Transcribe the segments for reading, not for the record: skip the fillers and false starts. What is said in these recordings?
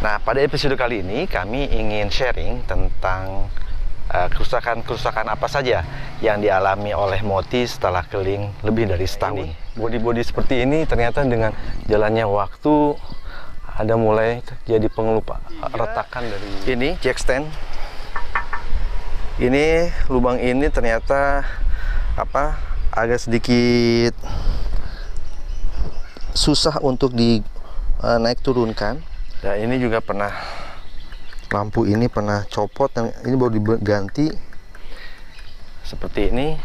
Nah, pada episode kali ini kami ingin sharing tentang kerusakan apa saja yang dialami oleh Moti setelah keliling lebih dari setahun. Bodi-bodi seperti ini ternyata dengan jalannya waktu ada mulai jadi pengelupa retakan dari ini jack stand. Ini lubang ini ternyata agak sedikit susah untuk naik turunkan. Dan ini juga pernah, lampu ini pernah copot dan ini baru diganti seperti ini,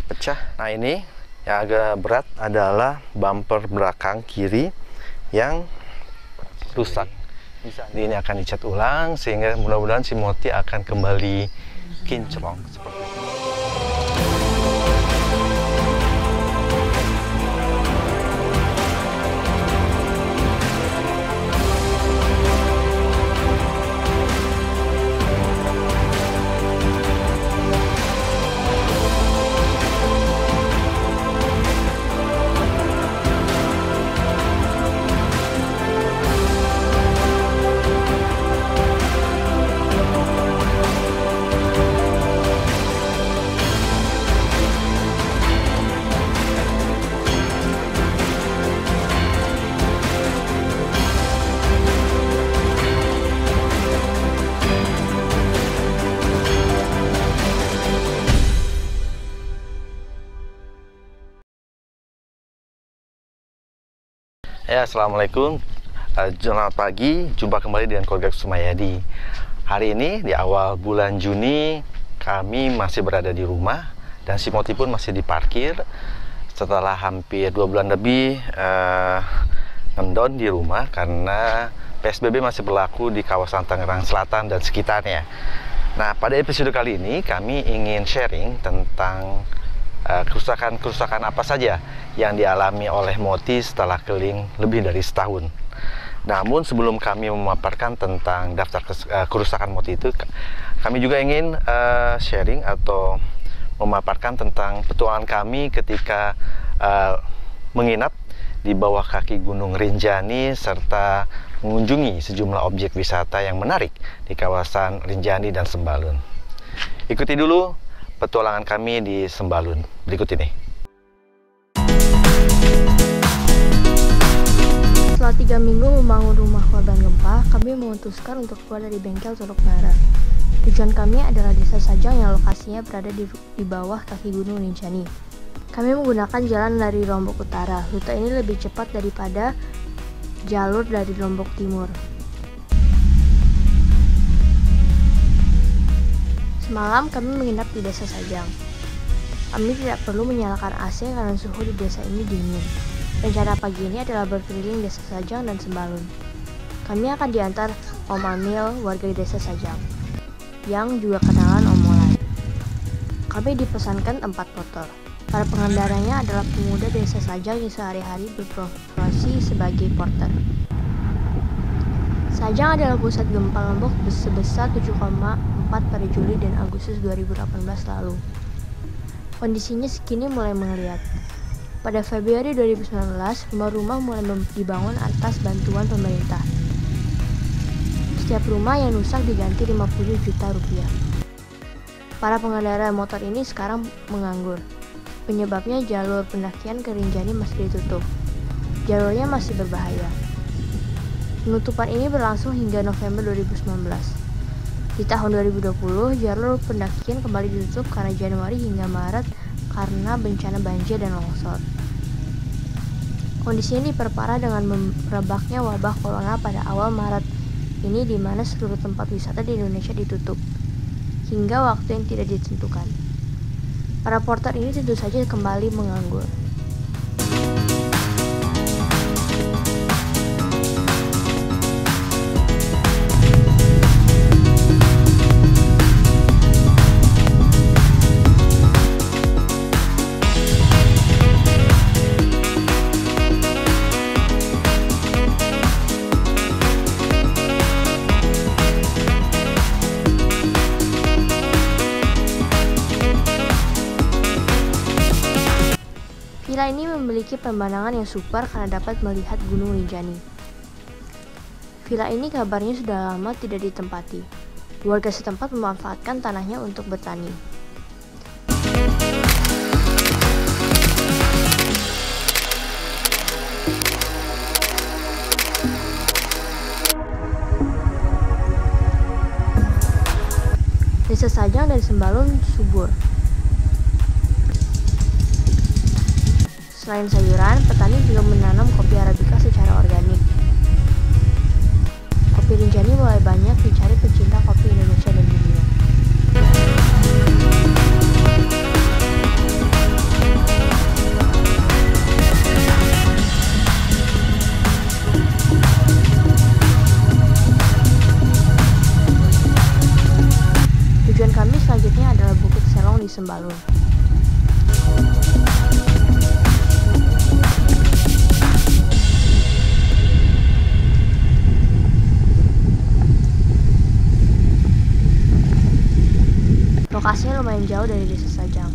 pecah. Nah, ini yang agak berat adalah bumper belakang kiri yang rusak. Ini akan dicat ulang sehingga mudah-mudahan si Moti akan kembali kinclong seperti ini. Ya, assalamualaikum, selamat pagi, jumpa kembali dengan keluarga Kusumayadi. Hari ini di awal bulan Juni kami masih berada di rumah dan si Moti pun masih diparkir setelah hampir 2 bulan lebih ngendon di rumah karena PSBB masih berlaku di kawasan Tangerang Selatan dan sekitarnya. Nah, pada episode kali ini kami ingin sharing tentang kerusakan apa saja yang dialami oleh Moti setelah keliling lebih dari setahun. Namun sebelum kami memaparkan tentang daftar kerusakan Moti itu, kami juga ingin sharing atau memaparkan tentang petualangan kami ketika menginap di bawah kaki Gunung Rinjani serta mengunjungi sejumlah objek wisata yang menarik di kawasan Rinjani dan Sembalun. Ikuti dulu petualangan kami di Sembalun berikut ini. Setelah 3 minggu membangun rumah korban gempa, kami memutuskan untuk keluar dari bengkel Teluk Nara. Tujuan kami adalah Desa Sajang yang lokasinya berada di bawah kaki Gunung Rinjani. Kami menggunakan jalan dari Lombok Utara. Rute ini lebih cepat daripada jalur dari Lombok Timur. Semalam kami menginap di Desa Sajang. Kami tidak perlu menyalakan AC karena suhu di desa ini dingin. Rencana pagi ini adalah berkeliling Desa Sajang dan Sembalun. Kami akan diantar Om Amil, warga Desa Sajang, yang juga kenalan Om Molan. Kami dipesankan 4 motor. Para pengendaranya adalah pemuda Desa Sajang yang sehari-hari berprofesi sebagai porter. Sajang adalah pusat gempa Lombok sebesar 7,4 pada Juli dan Agustus 2018 lalu. Kondisinya sekini mulai menggeliat. Pada Februari 2019, rumah-rumah mulai dibangun atas bantuan pemerintah. Setiap rumah yang rusak diganti 50 juta rupiah. Para pengendara motor ini sekarang menganggur. Penyebabnya jalur pendakian ke Rinjani masih ditutup. Jalurnya masih berbahaya. Penutupan ini berlangsung hingga November 2019. Di tahun 2020, jalur pendakian kembali ditutup karena Januari hingga Maret karena bencana banjir dan longsor. Kondisi ini diperparah dengan merebaknya wabah corona pada awal Maret ini, di mana seluruh tempat wisata di Indonesia ditutup hingga waktu yang tidak ditentukan. Para porter ini tentu saja kembali menganggur. Villa ini memiliki pemandangan yang super karena dapat melihat Gunung Rinjani. Villa ini kabarnya sudah lama tidak ditempati. Warga setempat memanfaatkan tanahnya untuk bertani. Desa Sajang dan Sembalun subur. Selain sayuran, petani juga menanam kopi Arabica secara organik. Kopi Rinjani mulai banyak dicari pecinta kopi Indonesia dan dunia. Tujuan kami selanjutnya adalah Bukit Selong di Sembalun. Lokasinya lumayan jauh dari Desa Sajang.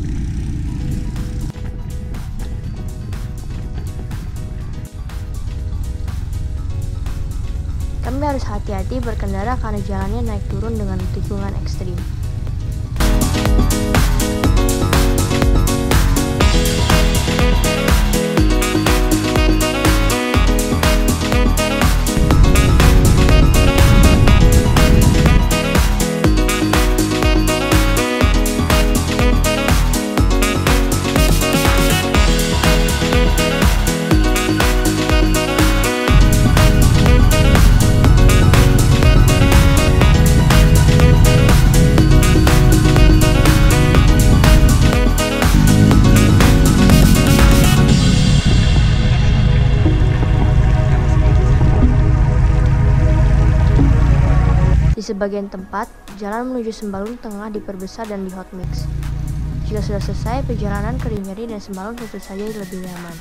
Kami harus hati-hati berkendara karena jalannya naik turun dengan tikungan ekstrim. Di sebagian tempat, jalan menuju Sembalun tengah diperbesar dan dihotmix. Jika sudah selesai, perjalanan ke Rinjani dan Sembalun tentu saja lebih nyaman.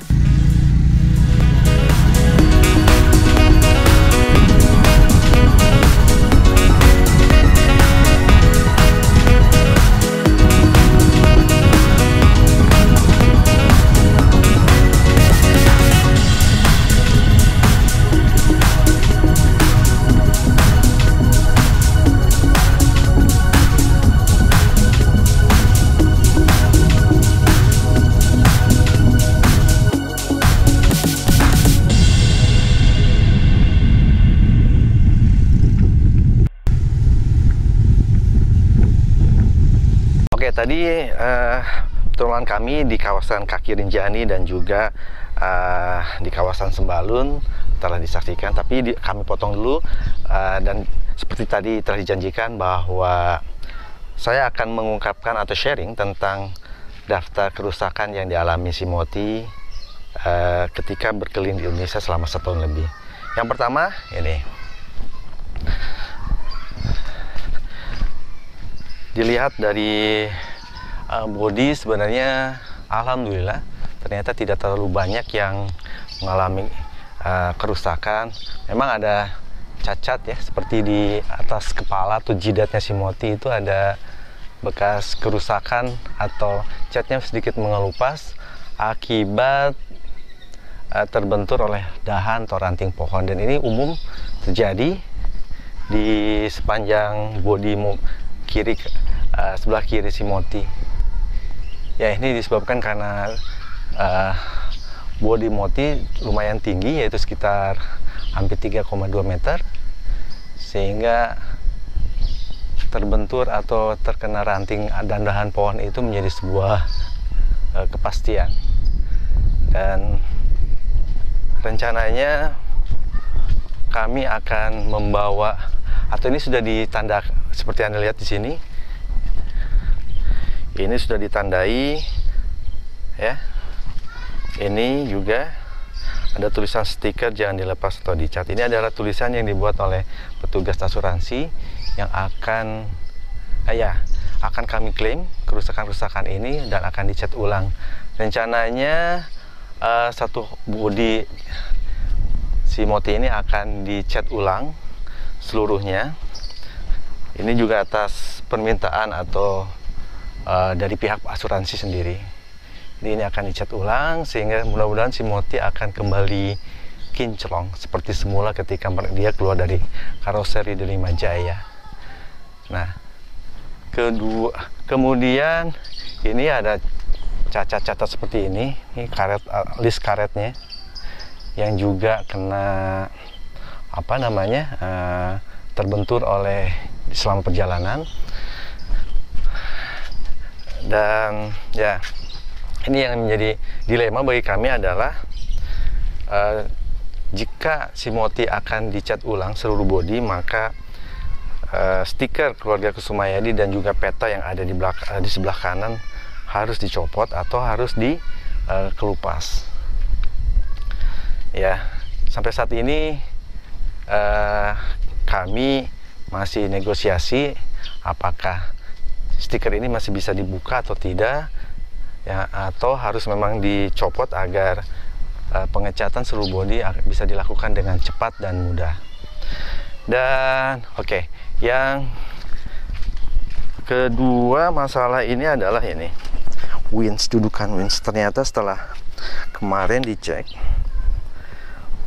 Oke, tadi pertemuan kami di kawasan kaki Rinjani dan juga di kawasan Sembalun telah disaksikan, tapi kami potong dulu dan seperti tadi telah dijanjikan bahwa saya akan mengungkapkan atau sharing tentang daftar kerusakan yang dialami si Moti ketika berkeliling di Indonesia selama setahun lebih. Yang pertama ini. Dilihat dari bodi sebenarnya alhamdulillah ternyata tidak terlalu banyak yang mengalami kerusakan. Memang ada cacat ya, seperti di atas kepala atau jidatnya si Moti itu ada bekas kerusakan atau catnya sedikit mengelupas akibat terbentur oleh dahan atau ranting pohon, dan ini umum terjadi di sepanjang bodi kiri sebelah kiri si Moti. Ya, ini disebabkan karena bodi Moti lumayan tinggi, yaitu sekitar hampir 3,2 meter, sehingga terbentur atau terkena ranting dan dahan pohon itu menjadi sebuah kepastian. Dan rencananya kami akan membawa, atau ini sudah ditanda seperti Anda lihat di sini. Ini sudah ditandai ya. Ini juga ada tulisan stiker jangan dilepas atau dicat. Ini adalah tulisan yang dibuat oleh petugas asuransi yang akan kami klaim kerusakan-kerusakan ini dan akan dicat ulang. Rencananya satu bodi si Moti ini akan dicat ulang seluruhnya. Ini juga atas permintaan atau dari pihak asuransi sendiri. Jadi ini akan dicat ulang sehingga mudah-mudahan si Moti akan kembali kinclong seperti semula ketika dia keluar dari karoseri Delima Jaya. Nah, kemudian ini ada cacat-cacat seperti ini karet, list karetnya yang juga kena terbentur oleh selama perjalanan. Dan ya, ini yang menjadi dilema bagi kami adalah jika Simoti akan dicat ulang seluruh bodi, maka stiker keluarga Kusumayadi dan juga peta yang ada di sebelah kanan harus dicopot atau harus dikelupas. Ya, sampai saat ini kami masih negosiasi apakah stiker ini masih bisa dibuka atau tidak, ya, atau harus memang dicopot agar pengecatan seluruh bodi bisa dilakukan dengan cepat dan mudah. Dan oke, yang kedua masalah ini adalah ini winch, dudukan winch. Ternyata setelah kemarin dicek,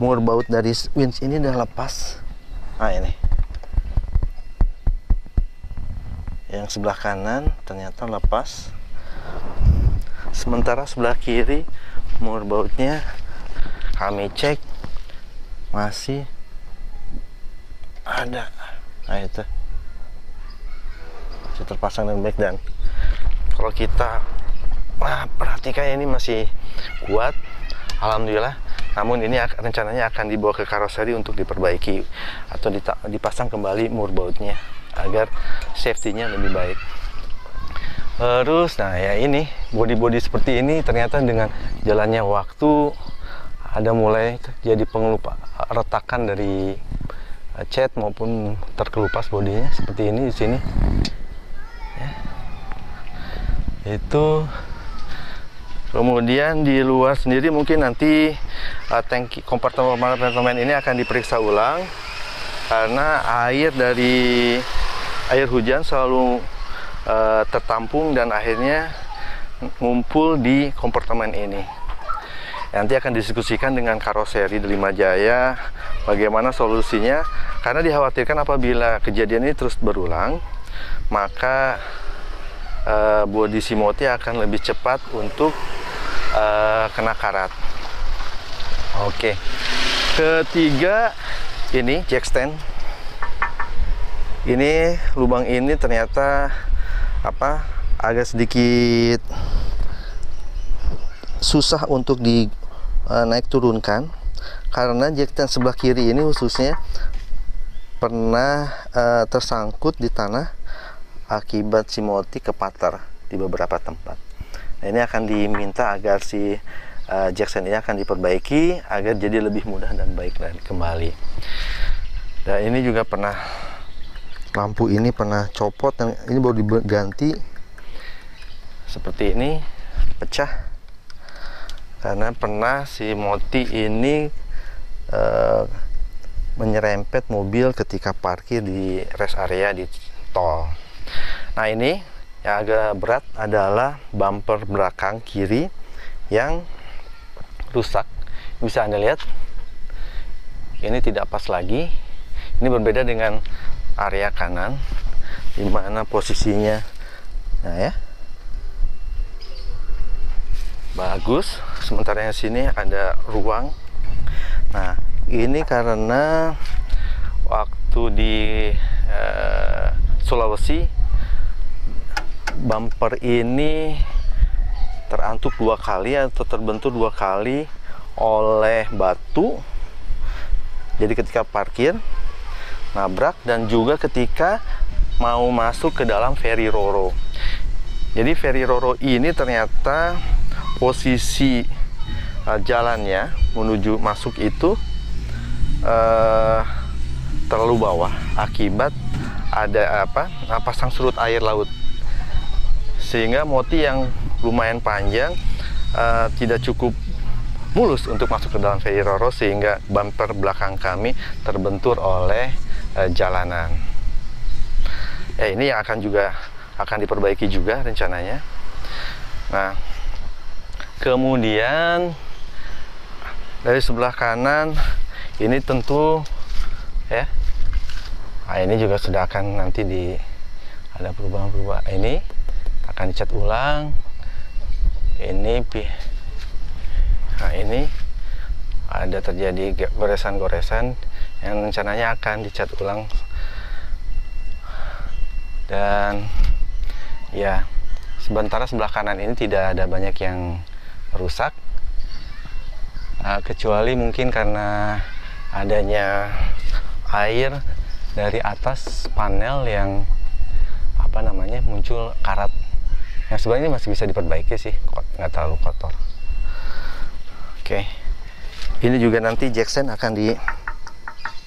mur baut dari winch ini udah lepas. Nah, ini yang sebelah kanan ternyata lepas, sementara sebelah kiri mur bautnya kami cek masih ada. Nah, itu masih terpasang dengan baik, dan kalau kita perhatikan ini masih kuat, alhamdulillah. Namun ini rencananya akan dibawa ke karoseri untuk diperbaiki atau dipasang kembali mur bautnya agar safety-nya lebih baik. Terus, nah ya, ini bodi-bodi seperti ini ternyata dengan jalannya waktu ada mulai jadi retakan dari cat maupun terkelupas bodinya seperti ini di sini. Ya. Itu. Kemudian di luar sendiri mungkin nanti tangki kompartemen ini akan diperiksa ulang karena air dari air hujan selalu tertampung dan akhirnya ngumpul di kompartemen ini. Nanti akan didiskusikan dengan karoseri Delima Jaya bagaimana solusinya, karena dikhawatirkan apabila kejadian ini terus berulang, maka bodi Simoti akan lebih cepat untuk kena karat. Oke. Ketiga, ini jack stand. Ini lubang ini ternyata agak sedikit susah untuk naik turunkan karena jack stand sebelah kiri ini khususnya pernah tersangkut di tanah akibat Simoti kepater di beberapa tempat. Nah, ini akan diminta agar si jackson ini akan diperbaiki agar jadi lebih mudah dan baik dan kembali. Dan ini juga pernah, lampu ini pernah copot dan ini baru diganti seperti ini, pecah karena pernah si Moti ini menyerempet mobil ketika parkir di rest area di tol. Nah, ini yang agak berat adalah bumper belakang kiri yang rusak. Bisa Anda lihat, ini tidak pas lagi. Ini berbeda dengan area kanan, di mana posisinya, nah ya, bagus. Sementara yang sini ada ruang. Nah, ini karena waktu di Sulawesi, bumper ini terantuk 2 kali atau terbentur 2 kali oleh batu. Jadi ketika parkir nabrak dan juga ketika mau masuk ke dalam ferry Roro. Jadi ferry Roro ini ternyata posisi jalannya menuju masuk itu terlalu bawah akibat ada pasang surut air laut, sehingga Moti yang lumayan panjang tidak cukup mulus untuk masuk ke dalam ferry Roro, sehingga bumper belakang kami terbentur oleh jalanan. Ya, ini yang akan diperbaiki juga rencananya. Nah, kemudian dari sebelah kanan Ini tentu ya. Nah, ini juga sudah akan nanti ada perubahan-perubahan. Ini akan dicat ulang. Ini ada terjadi goresan-goresan yang rencananya akan dicat ulang. Dan ya, sementara sebelah kanan ini tidak ada banyak yang rusak, kecuali mungkin karena adanya air dari atas panel yang muncul karat, yang sebenarnya masih bisa diperbaiki sih, nggak terlalu kotor. Oke, ini juga nanti jacksen akan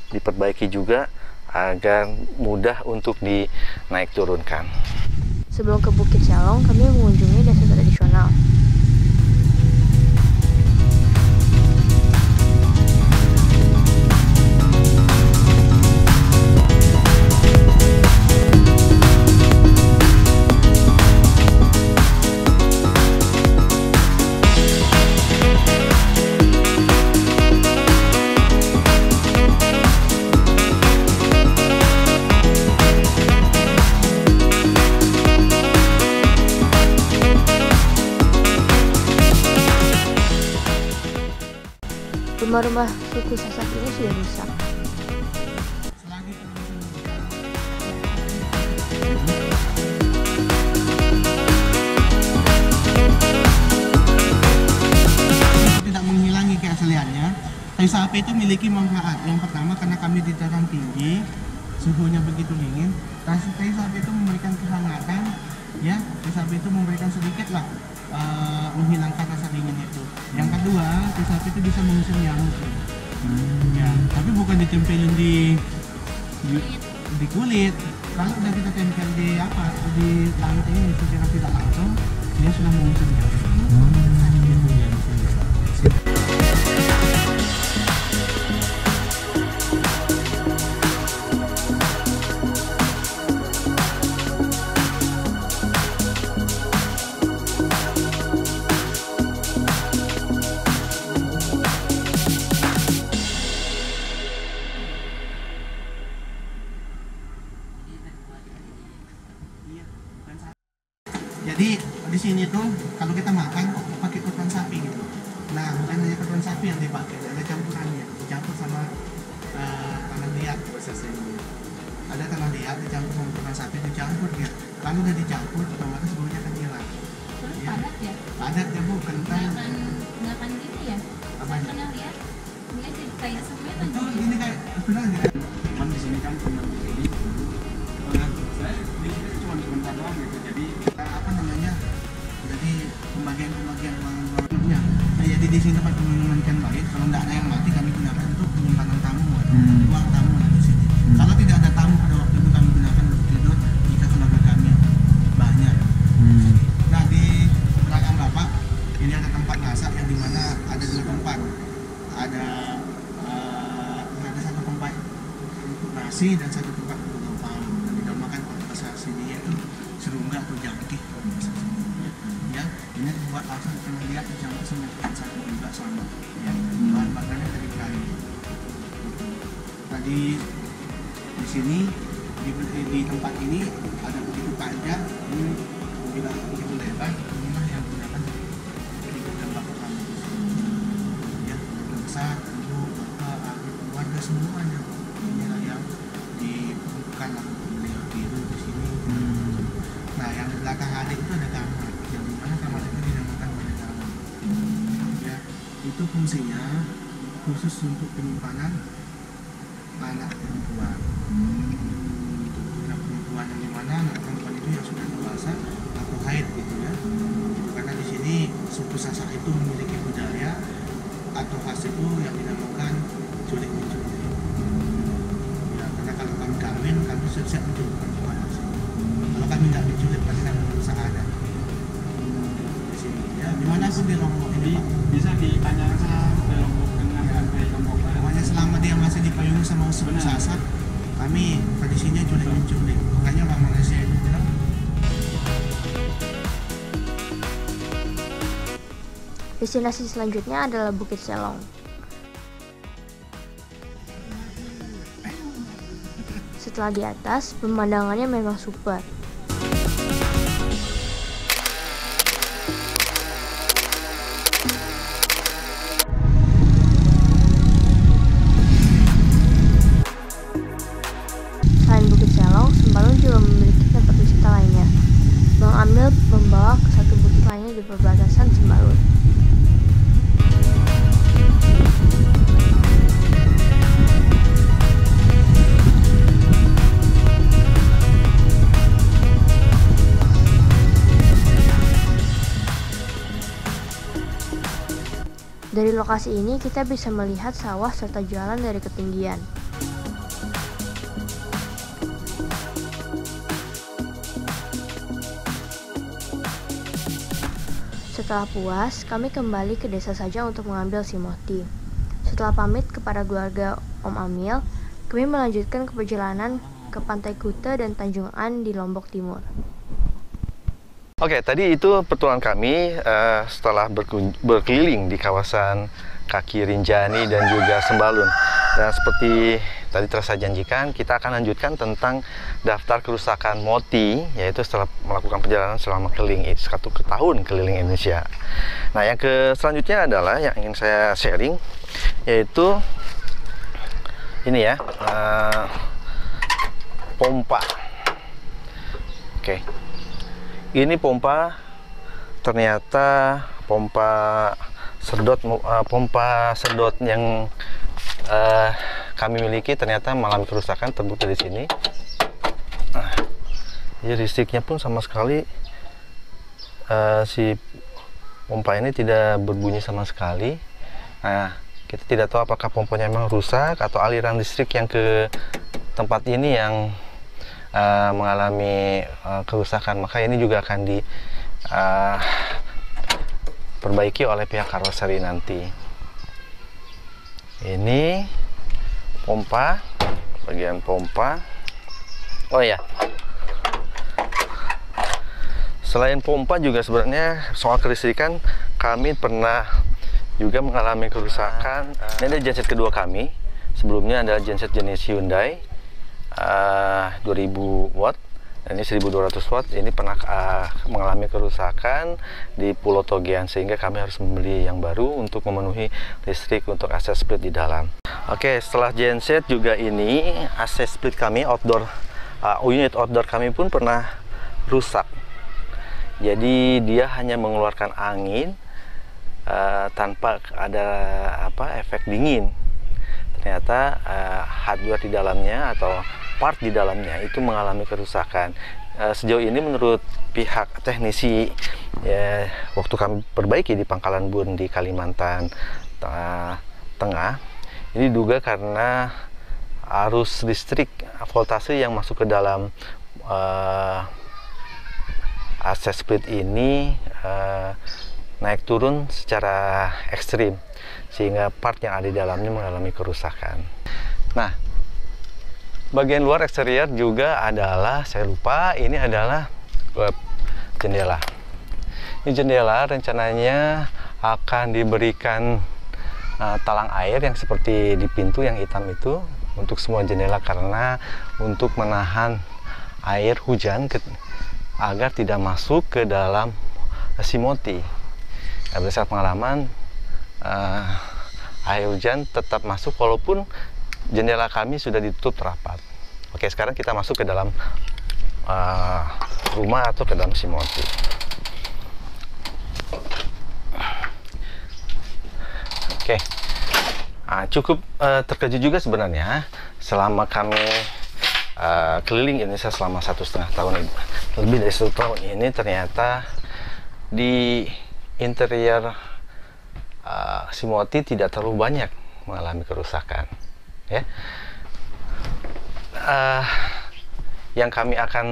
diperbaiki juga agar mudah untuk dinaik turunkan. Sebelum ke Bukit Selong, kami mengunjungi desa tradisional. Rumah-rumah suku Sasak ini sudah rusak. Tidak menghilangi keasliannya. Kayu sapi itu memiliki manfaat. Yang pertama, karena kami di dataran tinggi, suhunya begitu dingin. Kayu sapi itu memberikan kehangatan, ya. Kayu sapi itu memberikan sedikit lah menghilangkan rasa dingin itu. Yang kedua, kayu sapi itu bisa mengusir nyamuk. Ya, tapi bukan ditempelin di kulit. Kalau udah kita tempel di lantai ini secara tidak langsung, dia sudah mengusir nyamuk. Itu yang bisa. Jadi di sini tuh kalau kita makan pakai kotoran sapi gitu. Nah, bukan hanya kotoran sapi yang dipakai, ada campurannya, dicampur sama tanah liat prosesnya. Ada tanah liat dicampur sama kotoran sapi, dicampur ya. Kalau udah dicampur, otomatis baunya akan hilang. Terus Ya. padat ya? Padat ya bu, kental. Nggak akan gitu ya? Apa? Pernah lihat? Dia jadi kayak semuanya kan Betul, gitu. ini kayak sebenarnya kan. Cuman di sini kan cuma begini. Saya di sini cuma sebentar doang gitu. Jadi Apa namanya? Jadi pembagian bahannya. Nah, jadi di sini tempat pengiriman ikan baik. Kalau tidak ada yang mati, kami gunakan untuk penyimpanan tamu, ruang tamu di sini. Kalau tidak ada tamu pada waktu itu, kami gunakan untuk tidur jika keluarga kami banyak. Nah, di belakang bapak ini ada tempat masak yang dimana ada dua tempat. Ada satu tempat untuk nasi dan satu tempat untuk lauk. Dan dinamakan kalau bahasa sini itu serungga atau jangkih. Ya, ini buat langsung kita lihat dicampur sama ikan satu juga sama. Ya, bahan bakarnya dari kayu. Tadi di sini di tempat ini ada begitu panjang, ini bila begitu lebar, inilah yang gunakan di gudang bakar kami. Ya, gudang besar, ibu, bapak, adik, keluarga semuanya. Inilah yang diperuntukkan lah beliau tidur di sini. Nah, yang di belakang adik itu ada kamar, yang dimana kamar itu dinamakan pada kamar. Ya, itu fungsinya khusus untuk penyimpanan anak perempuan. Anak perempuan yang dimana anak perempuan itu yang sudah dewasa atau haid gitu ya. Karena di sini suku Sasak itu memiliki budaya atau khas itu yang dinamakan culik menculik. Ya, karena kalau kami kawin, kami siap menculik perempuan. Kalau kami nggak menculik, pasti kami berusaha ada di sini. Ya, dimanapun di Lombok ini, Pak. bisa ditanyakan sama Lombok dengan sampai Lombok. Pokoknya selama dia masih dipayungi sama suku Sasak, kami tradisinya culik menculik. Makanya orang Malaysia itu bilang Destinasi selanjutnya adalah Bukit Selong. Setelah di atas, pemandangannya memang super. Selain Bukit Selong, Sembalun juga memiliki tempat wisata lainnya. Bang Amil membawa ke satu bukit lainnya di perbatasan Sembalun. Dari lokasi ini kita bisa melihat sawah serta jalan dari ketinggian. Setelah puas, kami kembali ke desa saja untuk mengambil simoti. Setelah pamit kepada keluarga Om Amil, kami melanjutkan ke perjalanan ke Pantai Kuta dan Tanjung An di Lombok Timur. Oke, tadi itu petualangan kami setelah berkeliling di kawasan Kaki Rinjani dan juga Sembalun. Dan seperti tadi telah saya janjikan, kita akan lanjutkan tentang daftar kerusakan MOTI, yaitu setelah melakukan perjalanan selama keliling 1 tahun keliling Indonesia. Nah, yang selanjutnya adalah yang ingin saya sharing, yaitu ini ya, pompa. Oke. Ini pompa, ternyata pompa sedot yang kami miliki ternyata mengalami kerusakan, terbukti di sini. Jadi listriknya pun sama sekali si pompa ini tidak berbunyi sama sekali. Nah, kita tidak tahu apakah pompanya memang rusak atau aliran listrik yang ke tempat ini yang mengalami kerusakan. Maka ini juga akan diperbaiki oleh pihak karoseri nanti. Ini pompa, bagian pompa. Oh ya, selain pompa juga sebenarnya soal kelistrikan kami pernah juga mengalami kerusakan. Ini adalah genset kedua kami. Sebelumnya adalah genset jenis Hyundai 2000 watt, dan ini 1200 watt. Ini pernah mengalami kerusakan di Pulau Togean, sehingga kami harus membeli yang baru untuk memenuhi listrik untuk AC split di dalam. Oke, setelah genset juga ini AC split kami outdoor, unit outdoor kami pun pernah rusak. Jadi dia hanya mengeluarkan angin tanpa ada efek dingin. Ternyata hardware di dalamnya atau part di dalamnya itu mengalami kerusakan. Sejauh ini menurut pihak teknisi, ya, waktu kami perbaiki di Pangkalan Bun di Kalimantan Tengah, ini diduga karena arus listrik voltase yang masuk ke dalam AC split ini naik turun secara ekstrim, sehingga part yang ada di dalamnya mengalami kerusakan. Nah, bagian luar eksterior juga adalah, saya lupa, ini adalah jendela. Ini jendela rencananya akan diberikan talang air yang seperti di pintu yang hitam itu untuk semua jendela, karena untuk menahan air hujan agar tidak masuk ke dalam simoti. Berdasarkan pengalaman, air hujan tetap masuk walaupun jendela kami sudah ditutup rapat. Oke, sekarang kita masuk ke dalam rumah atau ke dalam simoti. Oke, cukup terkejut juga sebenarnya selama kami keliling Indonesia selama 1,5 tahun ini. Lebih dari 1 tahun ini, ternyata di interior simoti tidak terlalu banyak mengalami kerusakan, ya. Yang kami akan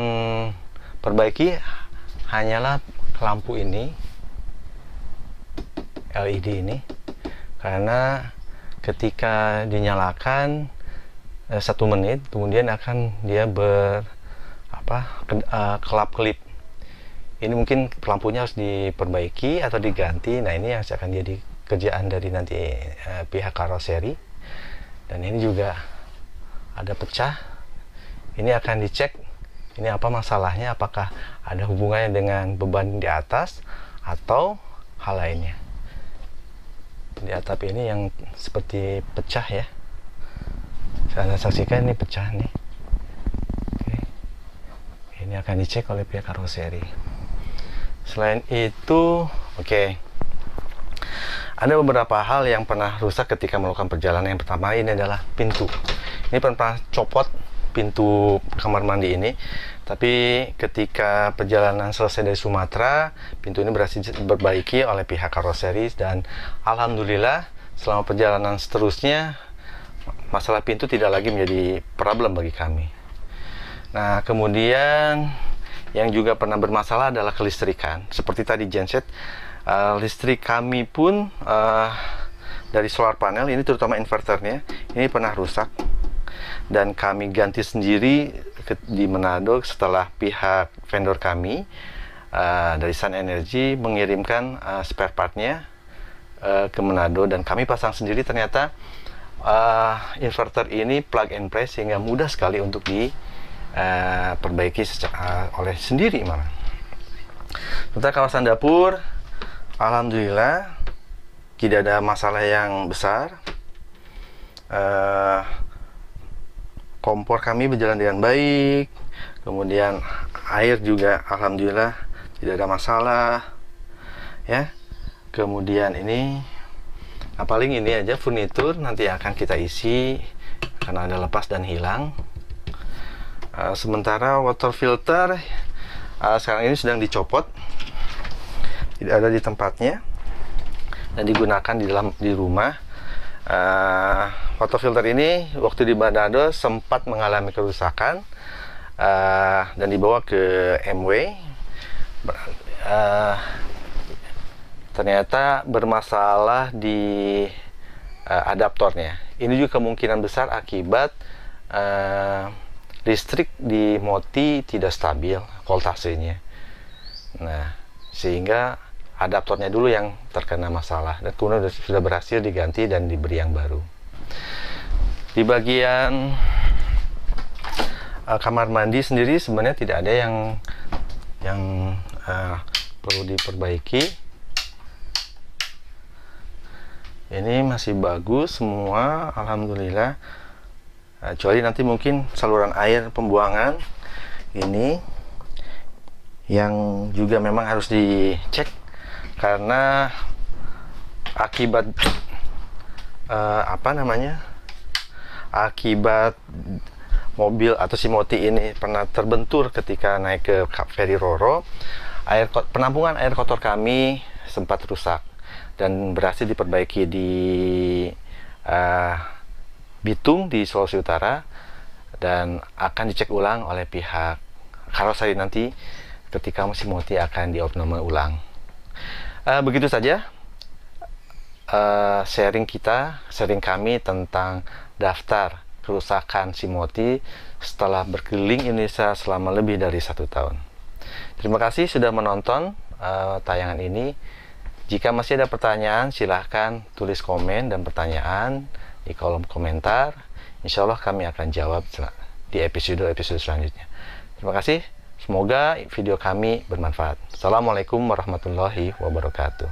perbaiki hanyalah lampu ini, LED ini, karena ketika dinyalakan 1 menit kemudian akan dia kelap-kelip. Ini mungkin lampunya harus diperbaiki atau diganti. Nah, ini yang akan jadi kerjaan dari nanti pihak karoseri. Dan ini juga ada pecah. ini akan dicek ini apa masalahnya, apakah ada hubungannya dengan beban di atas atau hal lainnya. Di atap ini yang seperti pecah ya, Anda saksikan ini pecah nih. Oke. Ini akan dicek oleh pihak karoseri. Selain itu, oke, ada beberapa hal yang pernah rusak ketika melakukan perjalanan. Yang pertama ini adalah pintu. Ini pernah copot pintu kamar mandi ini, tapi ketika perjalanan selesai dari Sumatera, pintu ini berhasil diperbaiki oleh pihak karoseri, dan alhamdulillah selama perjalanan seterusnya masalah pintu tidak lagi menjadi problem bagi kami. Nah, kemudian yang juga pernah bermasalah adalah kelistrikan. Seperti tadi genset, listrik kami pun dari solar panel ini, terutama inverternya ini pernah rusak, dan kami ganti sendiri di Manado setelah pihak vendor kami dari Sun Energy mengirimkan spare partnya ke Manado, dan kami pasang sendiri. Ternyata inverter ini plug and play sehingga mudah sekali untuk diperbaiki oleh sendiri malah. Sementara kawasan dapur, alhamdulillah tidak ada masalah yang besar. Kompor kami berjalan dengan baik, kemudian air juga alhamdulillah tidak ada masalah ya. Kemudian ini paling ini aja furnitur nanti akan kita isi karena ada lepas dan hilang. Sementara water filter sekarang ini sedang dicopot, tidak ada di tempatnya dan digunakan di rumah. Water filter ini waktu di Manado sempat mengalami kerusakan dan dibawa ke MW. Ternyata bermasalah di adaptornya. Ini juga kemungkinan besar akibat listrik di moti tidak stabil voltasenya. Nah, sehingga adaptornya dulu yang terkena masalah, dan kemudian sudah berhasil diganti dan diberi yang baru. Di bagian kamar mandi sendiri sebenarnya tidak ada yang perlu diperbaiki. Ini masih bagus semua, alhamdulillah. Kecuali nanti mungkin saluran air pembuangan ini yang juga memang harus dicek, karena akibat akibat mobil atau si Moti ini pernah terbentur ketika naik ke Ferry Roro. Penampungan air kotor kami sempat rusak dan berhasil diperbaiki di Bitung di Sulawesi Utara, dan akan dicek ulang oleh pihak karoseri nanti ketika si Moti akan diopname ulang. Begitu saja sharing kami tentang daftar kerusakan si Moti setelah berkeliling Indonesia selama lebih dari 1 tahun. Terima kasih sudah menonton tayangan ini. Jika masih ada pertanyaan, silahkan tulis komen dan pertanyaan di kolom komentar. Insya Allah kami akan jawab di episode selanjutnya. Terima kasih. Semoga video kami bermanfaat. Assalamualaikum warahmatullahi wabarakatuh.